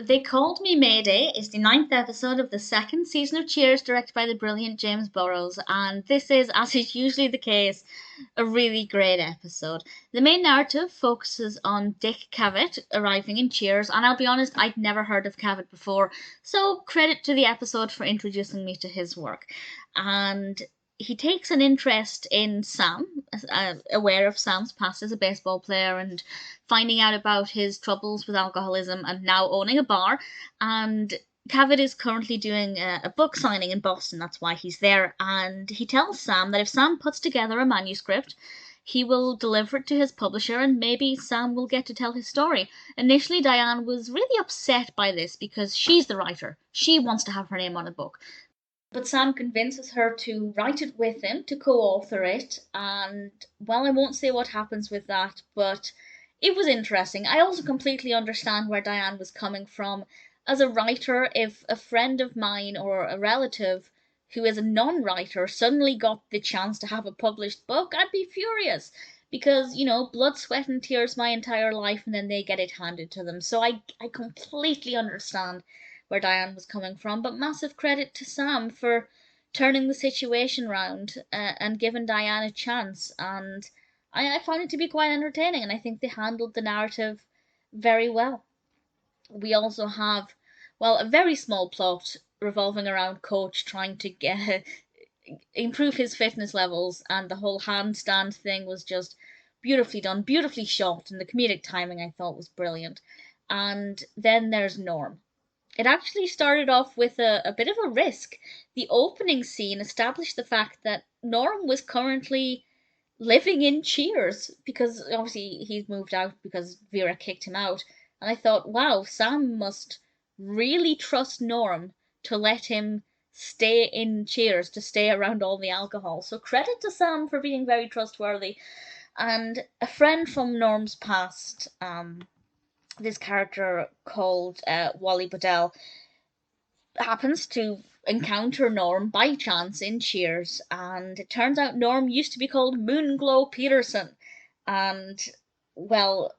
They Called Me Mayday is the ninth episode of the second season of Cheers, directed by the brilliant James Burrows, and this is, as is usually the case, a really great episode. The main narrative focuses on Dick Cavett arriving in Cheers, and I'll be honest, I'd never heard of Cavett before, so credit to the episode for introducing me to his work. And he takes an interest in Sam, aware of Sam's past as a baseball player and finding out about his troubles with alcoholism and now owning a bar. And Cavett is currently doing a book signing in Boston, that's why he's there. And he tells Sam that if Sam puts together a manuscript, he will deliver it to his publisher and maybe Sam will get to tell his story. Initially, Diane was really upset by this because she's the writer. She wants to have her name on a book. But Sam convinces her to write it with him, to co-author it, and, well, I won't say what happens with that, but it was interesting. I also completely understand where Diane was coming from. As a writer, if a friend of mine or a relative who is a non-writer suddenly got the chance to have a published book, I'd be furious. Because, blood, sweat, and tears my entire life, and then they get it handed to them. So I completely understand where Diane was coming from, but massive credit to Sam for turning the situation round and giving Diane a chance. And I found it to be quite entertaining, and I think they handled the narrative very well. We also have, well, a very small plot revolving around Coach trying to improve his fitness levels, and the whole handstand thing was just beautifully done, beautifully shot, and the comedic timing I thought was brilliant. And then there's Norm. It actually started off with a bit of a risk. The opening scene established the fact that Norm was currently living in Cheers because obviously he's moved out because Vera kicked him out. And I thought, wow, Sam must really trust Norm to let him stay in Cheers, to stay around all the alcohol. So credit to Sam for being very trustworthy. And a friend from Norm's past, this character called Wally Bodell, happens to encounter Norm by chance in Cheers, and it turns out Norm used to be called Moonglow Peterson, and, well,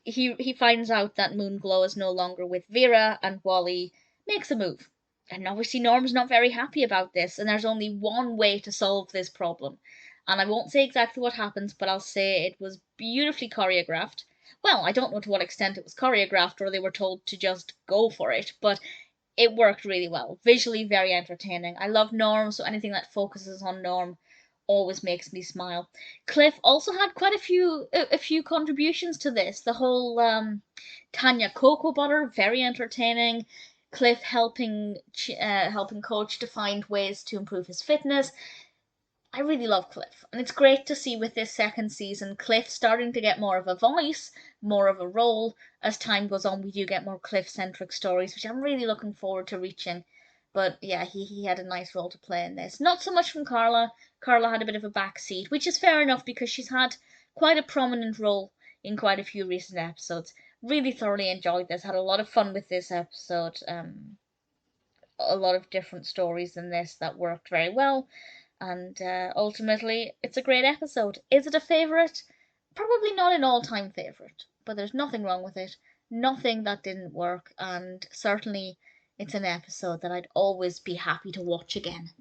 he finds out that Moonglow is no longer with Vera, and Wally makes a move. And obviously Norm's not very happy about this, and there's only one way to solve this problem. And I won't say exactly what happens, but I'll say it was beautifully choreographed. Well, I don't know to what extent it was choreographed or they were told to just go for it, but it worked really well. Visually very entertaining. I love Norm, so anything that focuses on Norm always makes me smile. Cliff also had quite a few contributions to this. The whole Tanya Cocoa Butter, very entertaining. Cliff helping Coach to find ways to improve his fitness. I really love Cliff, and it's great to see with this second season Cliff starting to get more of a voice, more of a role. As time goes on, we do get more Cliff-centric stories, which I'm really looking forward to reaching. But yeah, he had a nice role to play in this. Not so much from Carla. Carla had a bit of a backseat, which is fair enough because she's had quite a prominent role in quite a few recent episodes. Really thoroughly enjoyed this. Had a lot of fun with this episode. A lot of different stories in this that worked very well. And ultimately, it's a great episode. Is it a favourite? Probably not an all-time favourite, but there's nothing wrong with it. Nothing that didn't work, and certainly it's an episode that I'd always be happy to watch again.